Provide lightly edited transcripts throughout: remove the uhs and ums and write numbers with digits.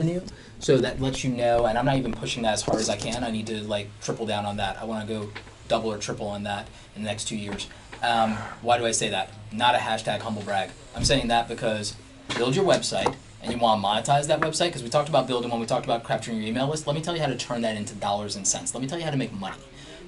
revenue. So that lets you know, and I'm not even pushing that as hard as I can. I need to like triple down on that. I want to go double or triple on that in the next 2 years. Why do I say that? Not a hashtag humble brag. I'm saying that because build your website and you want to monetize that website, because we talked about building when we talked about capturing your email list. Let me tell you how to turn that into dollars and cents. Let me tell you how to make money.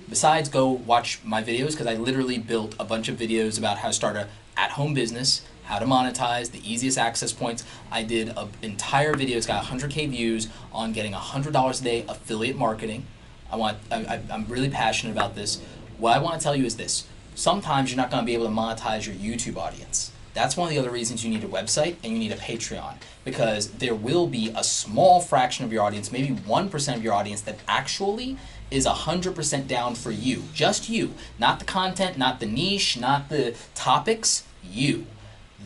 Besides, go watch my videos, because I literally built a bunch of videos about how to start a at-home business, how to monetize, the easiest access points. I did an entire video, it's got 100K views, on getting $100 a day affiliate marketing. I'm really passionate about this. What I want to tell you is this. Sometimes you're not going to be able to monetize your YouTube audience. That's one of the other reasons you need a website and you need a Patreon, because there will be a small fraction of your audience, maybe 1% of your audience, that actually is 100% down for you. Just you. Not the content, not the niche, not the topics, you.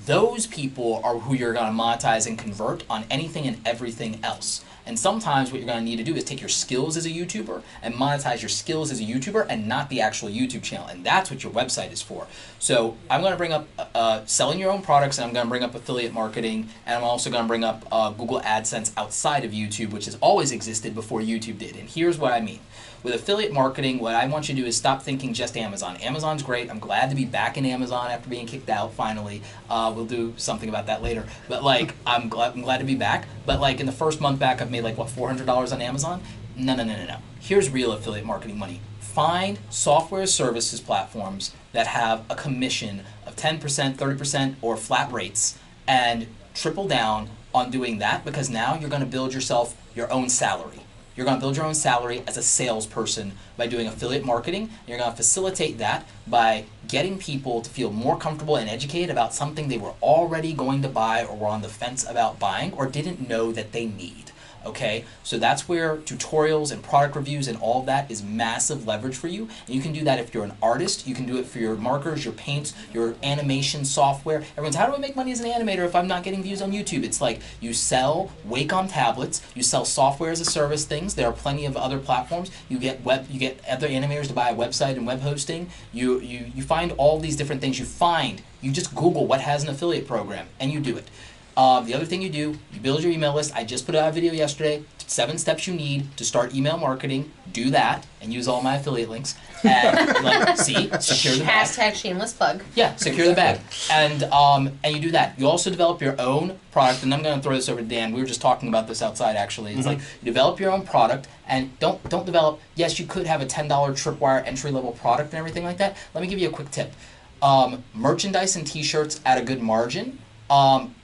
Those people are who you're going to monetize and convert on anything and everything else. And sometimes what you're going to need to do is take your skills as a YouTuber and monetize your skills as a YouTuber and not the actual YouTube channel. And that's what your website is for. So I'm going to bring up selling your own products, and I'm going to bring up affiliate marketing, and I'm also going to bring up Google AdSense outside of YouTube, which has always existed before YouTube did. And here's what I mean. With affiliate marketing, what I want you to do is stop thinking just Amazon. Amazon's great. I'm glad to be back in Amazon after being kicked out finally. We'll do something about that later. But like, I'm glad to be back. But like in the first month back, I've made like, what, $400 on Amazon? No. Here's real affiliate marketing money. Find software services platforms that have a commission of 10%, 30%, or flat rates, and triple down on doing that, because now you're going to build yourself your own salary. You're going to build your own salary as a salesperson by doing affiliate marketing. You're going to facilitate that by getting people to feel more comfortable and educated about something they were already going to buy or were on the fence about buying or didn't know that they need. Okay, so that's where tutorials and product reviews and all of that is massive leverage for you. And you can do that if you're an artist. You can do it for your markers, your paints, your animation software. Everyone's, how do I make money as an animator if I'm not getting views on YouTube? It's like you sell Wacom tablets, you sell software as a service things. There are plenty of other platforms. You get other animators to buy a website and web hosting. You find all these different things. You just Google what has an affiliate program and you do it. The other thing you do, you build your email list. I just put out a video yesterday, 7 steps you need to start email marketing. Do that and use all my affiliate links. And like, see, secure the bag. Hashtag shameless plug. Yeah, secure the bag. And you do that. You also develop your own product, and I'm going to throw this over to Dan. We were just talking about this outside, actually. It's like you develop your own product, and don't develop, yes, you could have a $10 tripwire entry-level product and everything like that. Let me give you a quick tip. Merchandise and t-shirts at a good margin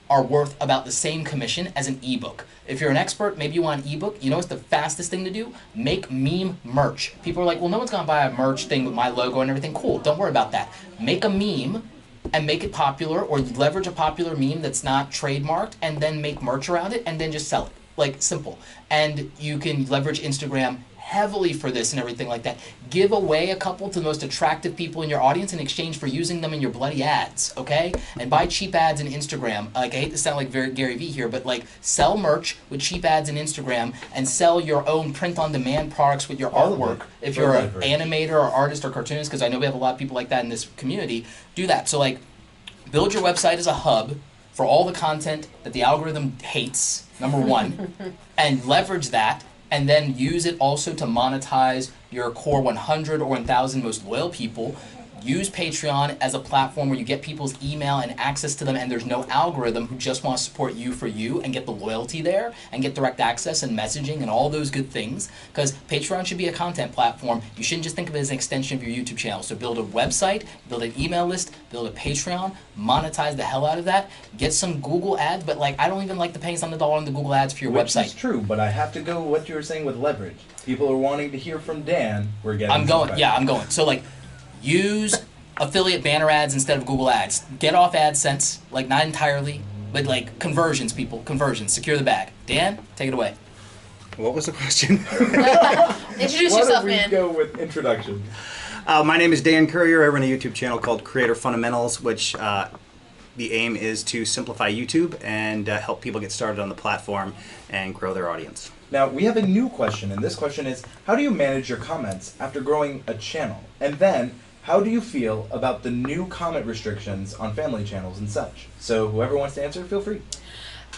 are worth about the same commission as an ebook. If you're an expert, maybe you want an ebook, you know what's the fastest thing to do? Make meme merch. People are like, well, no one's gonna buy a merch thing with my logo and everything. Cool, don't worry about that. Make a meme and make it popular, or leverage a popular meme that's not trademarked, and then make merch around it, and then just sell it. Like, simple. And you can leverage Instagram heavily for this and everything like that. Give away a couple to the most attractive people in your audience in exchange for using them in your bloody ads, okay? And buy cheap ads in Instagram. Like, I hate to sound like very Gary Vee here, but like, sell merch with cheap ads in Instagram and sell your own print-on-demand products with your artwork. If you're an animator or artist or cartoonist, because I know we have a lot of people like that in this community, do that. So like, build your website as a hub for all the content that the algorithm hates, number one, and leverage that, and then use it also to monetize your core 100 or 1,000 most loyal people. Use Patreon as a platform where you get people's email and access to them, and there's no algorithm who just wants to support you for you and get the loyalty there and get direct access and messaging and all those good things. Because Patreon should be a content platform. You shouldn't just think of it as an extension of your YouTube channel. So build a website, build an email list, build a Patreon, monetize the hell out of that, get some Google ads, but like, I don't even like to pay some dollar on the Google ads for your website. Which is true, but I have to go what you were saying with leverage. People are wanting to hear from Dan. We're getting I'm going. So like, use affiliate banner ads instead of Google ads. Get off AdSense, like not entirely, but like conversions, people, conversions. Secure the bag. Dan, take it away. What was the question? Introduce yourself, man. Why don't we go with introduction? My name is Dan Currier. I run a YouTube channel called Creator Fundamentals, which the aim is to simplify YouTube and help people get started on the platform and grow their audience. Now, we have a new question, and this question is, how do you manage your comments after growing a channel? And then, how do you feel about the new comment restrictions on family channels and such? So whoever wants to answer, feel free.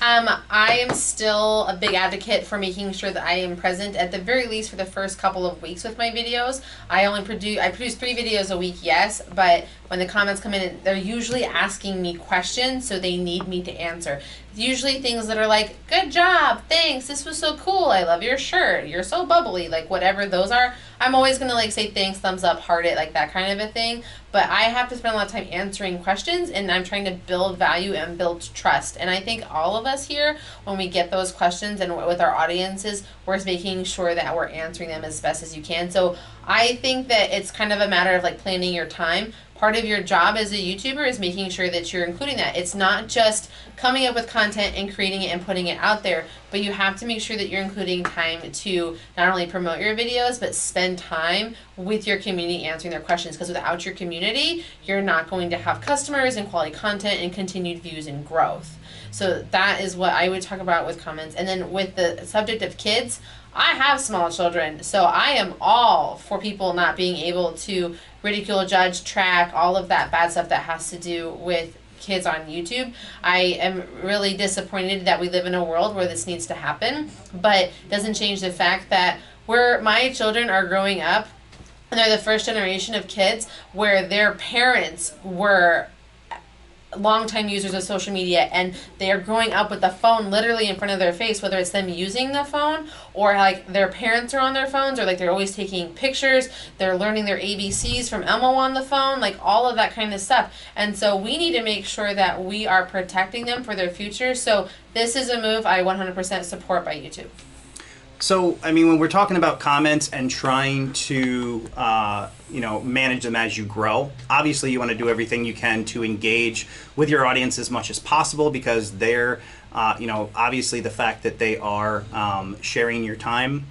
I am still a big advocate for making sure that I am present at the very least for the first couple of weeks with my videos. I produce 3 videos a week, yes, but when the comments come in, they're usually asking me questions, so they need me to answer. Usually things that are like, good job, thanks, this was so cool, I love your shirt, you're so bubbly, like whatever those are. I'm always gonna like say thanks, thumbs up, heart it, like that kind of a thing. But I have to spend a lot of time answering questions, and I'm trying to build value and build trust. And I think all of us here, when we get those questions and with our audiences, we're making sure that we're answering them as best as you can. So I think that it's kind of a matter of like planning your time. Part of your job as a YouTuber is making sure that you're including that. It's not just coming up with content and creating it and putting it out there, but you have to make sure that you're including time to not only promote your videos, but spend time with your community answering their questions. Because without your community, you're not going to have customers and quality content and continued views and growth. So that is what I would talk about with comments. And then with the subject of kids, I have small children, so I am all for people not being able to ridicule, judge, track, all of that bad stuff that has to do with kids on YouTube. I am really disappointed that we live in a world where this needs to happen, but it doesn't change the fact that where my children are growing up, and they're the first generation of kids where their parents were longtime users of social media, and they are growing up with the phone literally in front of their face, whether it's them using the phone or like their parents are on their phones, or like they're always taking pictures, they're learning their ABCs from Elmo on the phone, like all of that kind of stuff. And so we need to make sure that we are protecting them for their future. So this is a move I 100% support by YouTube. So, I mean, when we're talking about comments and trying to, manage them as you grow, obviously you want to do everything you can to engage with your audience as much as possible, because they're, obviously the fact that they are sharing your time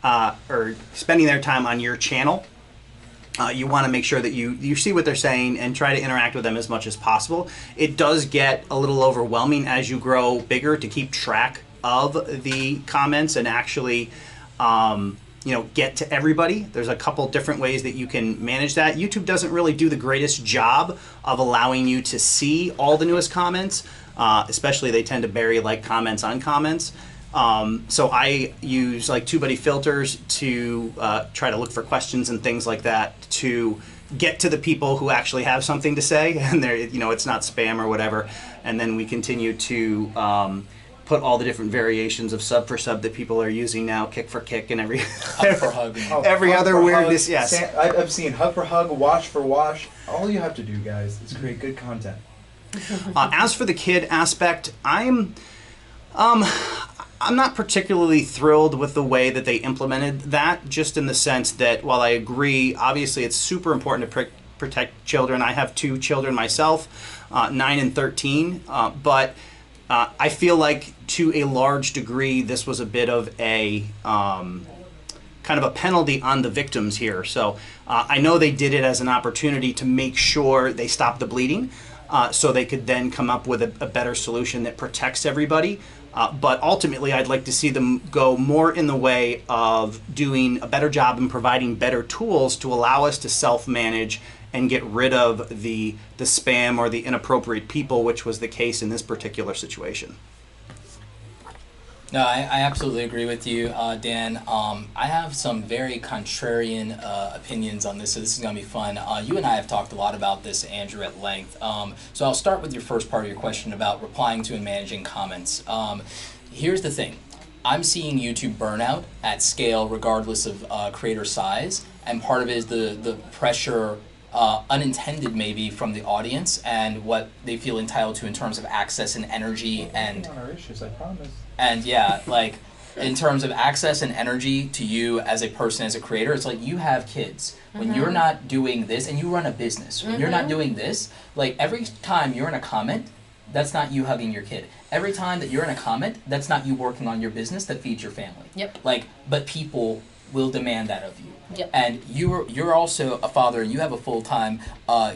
or spending their time on your channel. You want to make sure that you see what they're saying and try to interact with them as much as possible. It does get a little overwhelming as you grow bigger to keep track of the comments and actually get to everybody. There's a couple different ways that you can manage that. YouTube doesn't really do the greatest job of allowing you to see all the newest comments, especially they tend to bury like comments on comments. So I use like TubeBuddy filters to try to look for questions and things like that to get to the people who actually have something to say, and they're, it's not spam or whatever. And then we continue to put all the different variations of sub for sub that people are using now, kick for kick, and every hug for hug, every hug other for weirdness. hug. Yes, I've seen hug for hug, wash for wash. All you have to do, guys, is create good content. As for the kid aspect, I'm not particularly thrilled with the way that they implemented that, just in the sense that while I agree, obviously it's super important to protect children. I have 2 children myself, 9 and 13, but I feel like to a large degree this was a bit of a kind of a penalty on the victims here. So I know they did it as an opportunity to make sure they stopped the bleeding, so they could then come up with a better solution that protects everybody. But ultimately, I'd like to see them go more in the way of doing a better job and providing better tools to allow us to self-manage and get rid of the spam or the inappropriate people, which was the case in this particular situation. No, I absolutely agree with you, Dan. I have some very contrarian opinions on this, so this is going to be fun. You and I have talked a lot about this, Andrew, at length. So I'll start with your first part of your question about replying to and managing comments. Here's the thing. I'm seeing YouTube burnout at scale regardless of creator size, and part of it is the pressure, unintended maybe, from the audience and what they feel entitled to in terms of access and energy and our issues, I promise. And yeah, like in terms of access and energy to you as a person, as a creator, it's like you have kids. When you're not doing this, and you run a business, when you're not doing this, like every time you're in a comment, that's not you hugging your kid. Every time that you're in a comment, that's not you working on your business that feeds your family. Yep. Like, but people will demand that of you. Yep. And you're also a father, and you have a full-time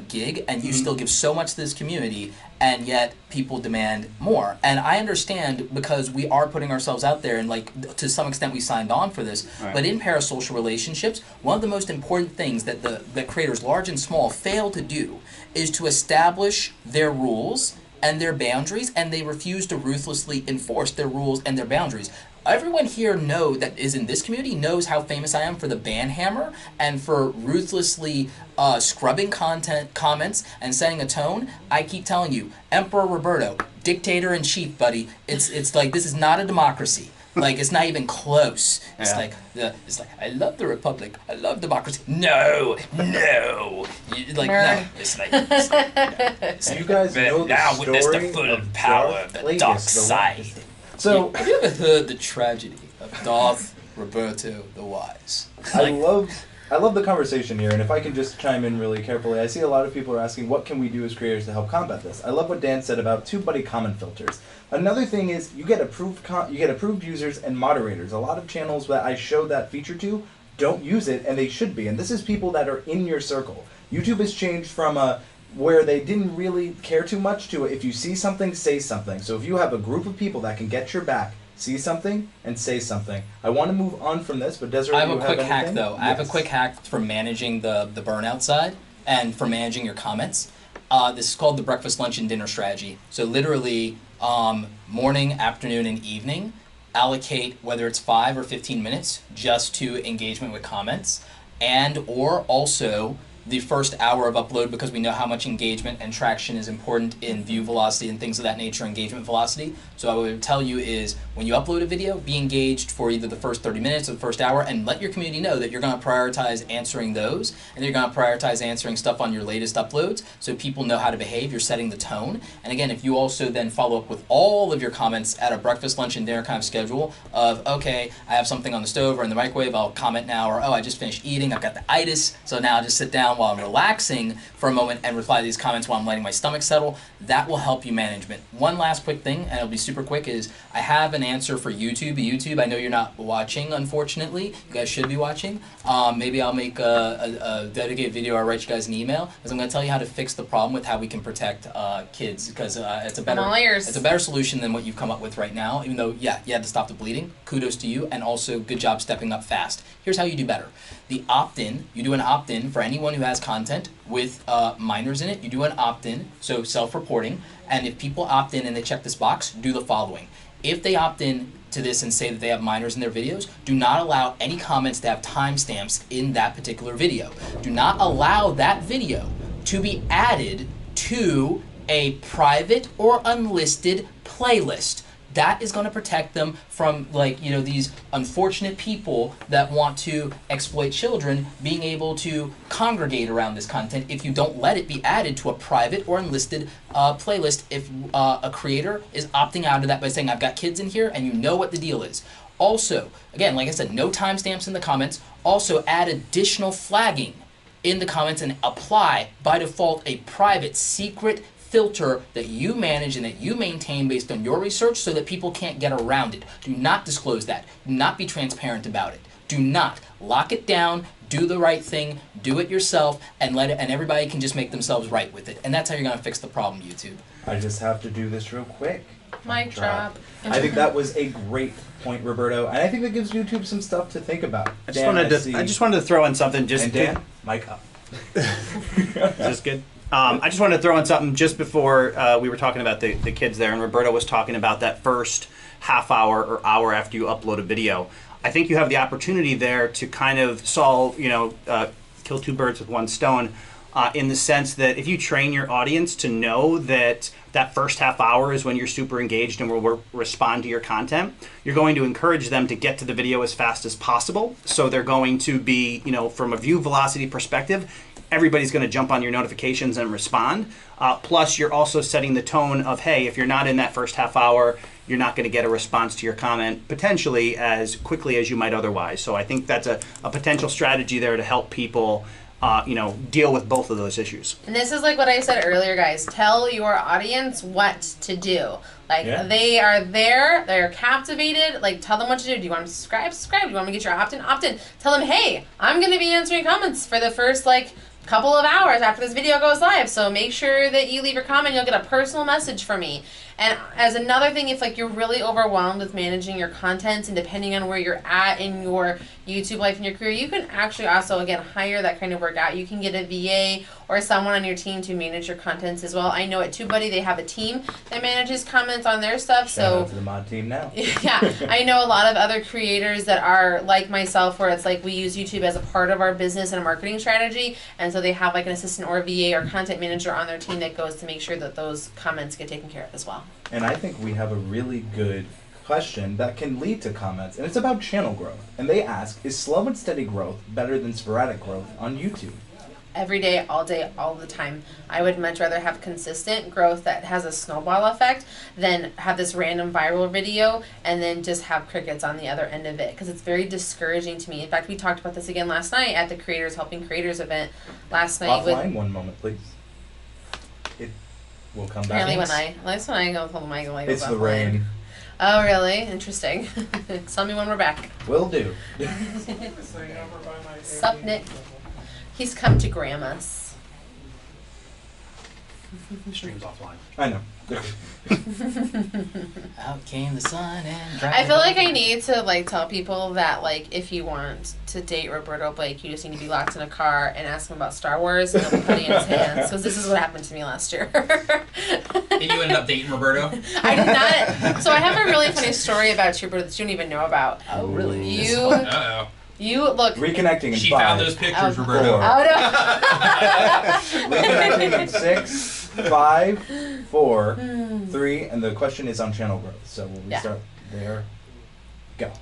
gig, and you still give so much to this community, and yet people demand more. And I understand, because we are putting ourselves out there, and like to some extent we signed on for this. Right. But in parasocial relationships, one of the most important things that creators large and small fail to do is to establish their rules and their boundaries, and they refuse to ruthlessly enforce their rules and their boundaries. Everyone here that is in this community knows how famous I am for the ban hammer and for ruthlessly scrubbing comments and setting a tone. I keep telling you, Emperor Roberto, dictator in chief, buddy. It's like, this is not a democracy. Like, it's not even close. It's like I love the republic. I love democracy. No. No. It's like no. You guys know the now story witness the full of power Darth of the dark Plagueis, side. So Have you ever heard the tragedy of Darth Roberto the Wise? I love the conversation here, and if I can just chime in really carefully, I see a lot of people are asking, what can we do as creators to help combat this? I love what Dan said about TubeBuddy comment filters. Another thing is you get approved users and moderators. A lot of channels that I show that feature to don't use it, and they should be. And this is people that are in your circle. YouTube has changed from where they didn't really care too much to if you see something, say something. So if you have a group of people that can get your back, see something and say something. I want to move on from this, but Desiree, I have you a quick have hack anything? though. I have a quick hack for managing the burnout side and for managing your comments. This is called the breakfast, lunch, and dinner strategy. So literally, morning, afternoon, and evening, allocate whether it's 5 or 15 minutes just to engagement with comments, and or also the first hour of upload, because we know how much engagement and traction is important in view velocity and things of that nature, engagement velocity. So I would tell you is when you upload a video, be engaged for either the first 30 minutes or the first hour, and let your community know that you're going to prioritize answering those, and you're going to prioritize answering stuff on your latest uploads so people know how to behave. You're setting the tone. And again, if you also then follow up with all of your comments at a breakfast, lunch, and dinner kind of schedule of, okay, I have something on the stove or in the microwave, I'll comment now, or oh, I just finished eating, I've got the itis, so now I'll just sit down while I'm relaxing for a moment and reply to these comments while I'm letting my stomach settle. That will help you management. One last quick thing, and it'll be super quick, is I have an answer for YouTube. YouTube, I know you're not watching, unfortunately. You guys should be watching. Maybe I'll make a dedicated video or write you guys an email, because I'm going to tell you how to fix the problem with how we can protect kids, because it's a better solution than what you've come up with right now. Even though, yeah, you had to stop the bleeding. Kudos to you, and also good job stepping up fast. Here's how you do better. The opt-in, you do an opt-in for anyone who has content with minors in it. You do an opt-in, so self-reporting, and if people opt in and they check this box, do the following. If they opt in to this and say that they have minors in their videos, do not allow any comments to have timestamps in that particular video. Do not allow that video to be added to a private or unlisted playlist. That is going to protect them from, like, you know, these unfortunate people that want to exploit children being able to congregate around this content if you don't let it be added to a private or unlisted playlist if a creator is opting out of that by saying, I've got kids in here, and you know what the deal is. Also, again, like I said, no timestamps in the comments. Also, add additional flagging in the comments and apply, by default, a private, secret filter that you manage and that you maintain based on your research so that people can't get around it. Do not disclose that. Do not be transparent about it. Do not. Lock it down, do the right thing, do it yourself, and let it, and everybody can just make themselves right with it. And that's how you're going to fix the problem, YouTube. I just have to do this real quick. Mic drop. I think that was a great point, Roberto, and I think that gives YouTube some stuff to think about. I just wanted to throw in something. And Dan, mic up. Is this good? I just wanted to throw in something just before we were talking about the kids there, and Roberto was talking about that first half hour or hour after you upload a video. I think you have the opportunity there to kind of solve, kill two birds with one stone, in the sense that if you train your audience to know that that first half hour is when you're super engaged and will respond to your content, you're going to encourage them to get to the video as fast as possible. So they're going to be, from a view velocity perspective, everybody's going to jump on your notifications and respond. Plus, you're also setting the tone of, hey, if you're not in that first half hour, you're not going to get a response to your comment potentially as quickly as you might otherwise. So I think that's a potential strategy there to help people deal with both of those issues. And this is like what I said earlier, guys. Tell your audience what to do. They are there, they're captivated. Like, tell them what to do. Do you want them to subscribe? Subscribe. Do you want them to get your opt-in? Opt-in. Tell them, hey, I'm going to be answering comments for the first, couple of hours after this video goes live. So make sure that you leave your comment. You'll get a personal message from me. And as another thing, if like you're really overwhelmed with managing your content and depending on where you're at in your YouTube life and your career, you can actually also again hire that kind of work out. You can get a VA or someone on your team to manage your contents as well. I know at TubeBuddy they have a team that manages comments on their stuff. Shout out to the mod team now. Yeah, I know a lot of other creators that are like myself, where it's like we use YouTube as a part of our business and a marketing strategy, and so they have like an assistant or a VA or content manager on their team that goes to make sure that those comments get taken care of as well. And I think we have a really good question that can lead to comments, and it's about channel growth. And they ask, is slow and steady growth better than sporadic growth on YouTube? Every day, all the time. I would much rather have consistent growth that has a snowball effect than have this random viral video and then just have crickets on the other end of it, because it's very discouraging to me. In fact, we talked about this again last night at the Creators Helping Creators event last night. Offline, one moment, please. It will come back. Apparently that's when I go home, I go It's offline. the rain. Oh, really? Interesting. Tell me when we're back. Will do. Sup, Nick? He's come to Grandma's. Stream's offline. I know. Out came the sun and I feel like I need to like tell people that like if you want to date Roberto Blake, you just need to be locked in a car and ask him about Star Wars and he'll be putting in his hands, because this is what happened to me last year. And you ended up dating Roberto? I did not. So I have a really funny story about you, Roberto, that you don't even know about. Oh, really? Uh-oh. You look. Reconnecting in She 5. found those pictures, Oh. Roberto. Oh no. Reconnecting in 6, 5, 4, 3, and the question is on channel growth. So we'll Yeah. start there. Go.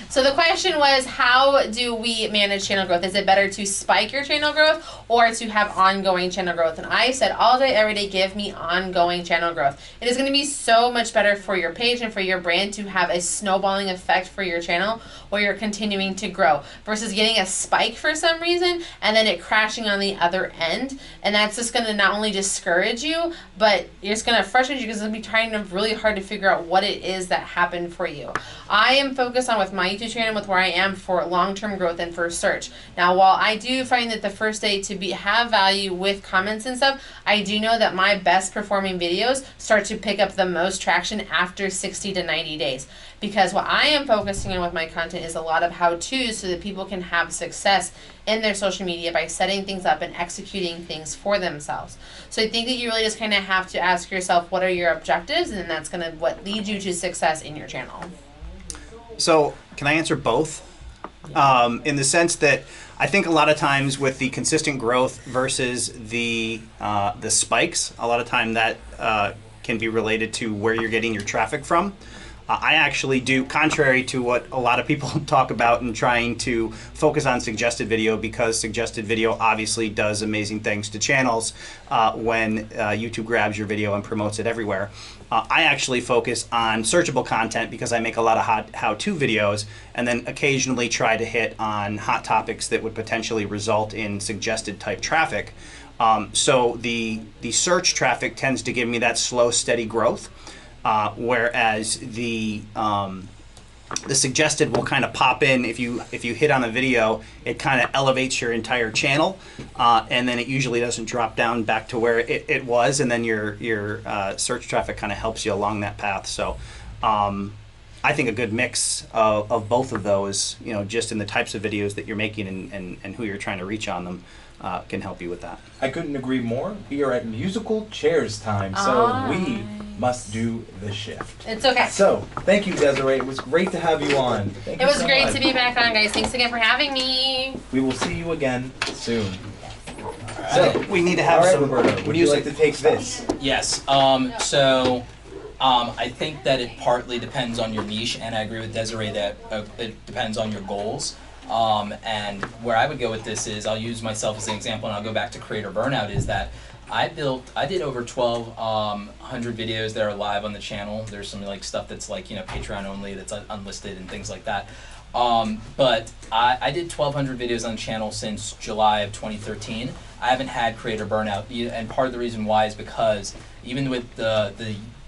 So the question was, how do we manage channel growth? Is it better to spike your channel growth or to have ongoing channel growth? And I said, all day, every day, give me ongoing channel growth. It is going to be so much better for your page and for your brand to have a snowballing effect for your channel where you're continuing to grow versus getting a spike for some reason and then it crashing on the other end. And that's just going to not only discourage you, but it's going to frustrate you because it's going to be trying to really hard to figure out what it is that happened for you. I am focused on with my YouTube channel, with where I am for long-term growth and for search. Now, while I do find that the first day to have value with comments and stuff, I do know that my best performing videos start to pick up the most traction after 60 to 90 days. Because what I am focusing on with my content is a lot of how-tos so that people can have success in their social media by setting things up and executing things for themselves. So I think that you really just kind of have to ask yourself, what are your objectives? And then that's going to what leads you to success in your channel. So, can I answer both? In the sense that I think a lot of times with the consistent growth versus the spikes, a lot of time that can be related to where you're getting your traffic from. I actually do, contrary to what a lot of people talk about and trying to focus on suggested video, because suggested video obviously does amazing things to channels when YouTube grabs your video and promotes it everywhere. I actually focus on searchable content because I make a lot of how-to videos and then occasionally try to hit on hot topics that would potentially result in suggested type traffic. So the search traffic tends to give me that slow, steady growth. Whereas the suggested will kind of pop in if you hit on a video, it kind of elevates your entire channel, and then it usually doesn't drop down back to where it was, and then your search traffic kind of helps you along that path. So I think a good mix of both of those, you know, just in the types of videos that you're making and who you're trying to reach on them, can help you with that. I couldn't agree more. We are at musical chairs time, so we must do the shift. It's okay. So, thank you, Desiree. It was great to have you on. Thank It you was so great much. to be back on, guys. Thanks again for having me. We will see you again soon. So, We need to have all right, some Roberto, would you like to take this? Yes. I think that it partly depends on your niche, and I agree with Desiree that it depends on your goals. And where I would go with this is, I'll use myself as an example, and I'll go back to creator burnout, is that I did over 1,200 videos that are live on the channel. There's some like stuff that's like, you know, Patreon only, that's unlisted and things like that. But I did 1,200 videos on the channel since July of 2013. I haven't had creator burnout, and part of the reason why is because even with the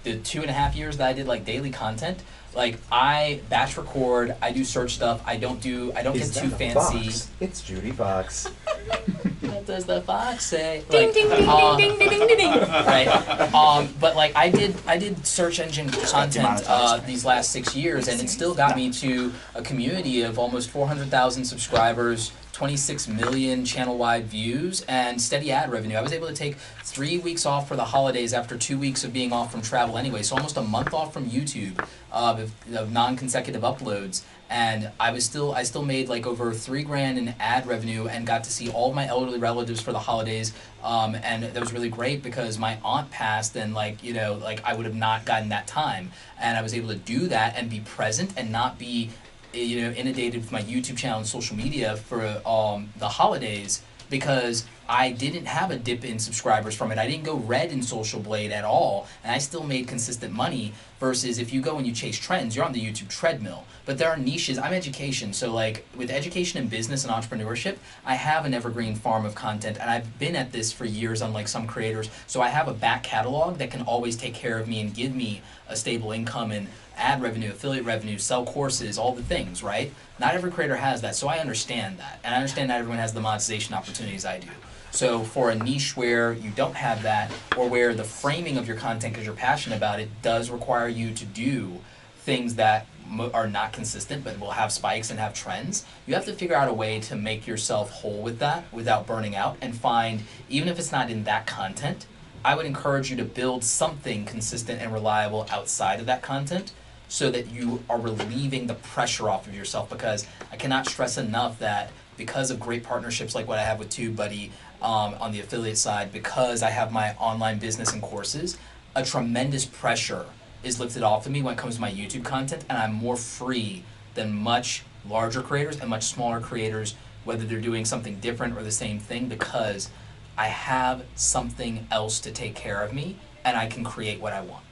2.5 years that I did like daily content, like I batch record, I do search stuff, I don't get too fancy. Fox? It's Judi Fox. What does the fox say? Ding, Like, ding, ding, ding, ding, ding, ding, ding, ding. right. But like I did search engine content Demonetized. these last 6 years, and it still got me to a community of almost 400,000 subscribers, 26 million channel-wide views, and steady ad revenue. I was able to take 3 weeks off for the holidays after 2 weeks of being off from travel anyway, so almost a month off from YouTube of non-consecutive uploads. And I still made like over $3,000 in ad revenue and got to see all of my elderly relatives for the holidays. And that was really great because my aunt passed and like I would have not gotten that time. And I was able to do that and be present and not be inundated with my YouTube channel and social media for the holidays, because I didn't have a dip in subscribers from it. I didn't go red in Social Blade at all, and I still made consistent money. Versus if you go and you chase trends, you're on the YouTube treadmill. But there are niches. I'm education, so like with education and business and entrepreneurship, I have an evergreen farm of content, and I've been at this for years, unlike some creators. So I have a back catalog that can always take care of me and give me a stable income and ad revenue, affiliate revenue, sell courses, all the things, right? Not every creator has that, so I understand that. And I understand not everyone has the monetization opportunities I do. So for a niche where you don't have that, or where the framing of your content, because you're passionate about it, does require you to do things that are not consistent but will have spikes and have trends, you have to figure out a way to make yourself whole with that without burning out, and find, even if it's not in that content, I would encourage you to build something consistent and reliable outside of that content, so that you are relieving the pressure off of yourself. Because I cannot stress enough that because of great partnerships like what I have with TubeBuddy on the affiliate side, because I have my online business and courses, a tremendous pressure is lifted off of me when it comes to my YouTube content, and I'm more free than much larger creators and much smaller creators, whether they're doing something different or the same thing, because I have something else to take care of me and I can create what I want.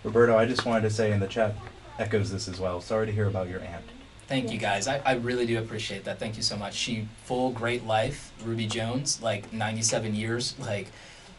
Roberto, I just wanted to say, in the chat echoes this as well. Sorry to hear about your aunt. Thank you guys. I really do appreciate that. Thank you so much. She full great life, Ruby Jones, like 97 years. Like,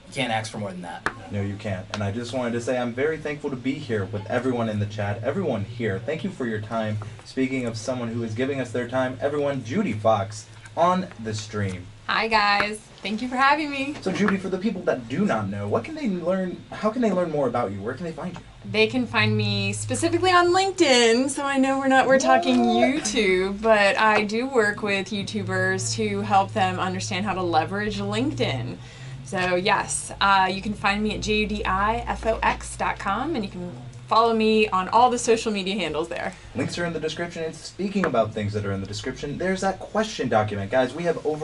you can't ask for more than that. No, you can't. And I just wanted to say I'm very thankful to be here with everyone in the chat, everyone here. Thank you for your time. Speaking of someone who is giving us their time, everyone, Judi Fox on the stream. Hi guys, thank you for having me. So Judi, for the people that do not know, what can they learn? How can they learn more about you? Where can they find you? They can find me specifically on LinkedIn, so I know we're talking YouTube, but I do work with YouTubers to help them understand how to leverage LinkedIn. So yes, you can find me at judifox.com, and you can follow me on all the social media handles there. Links are in the description. And speaking about things that are in the description, there's that question document. Guys, we have over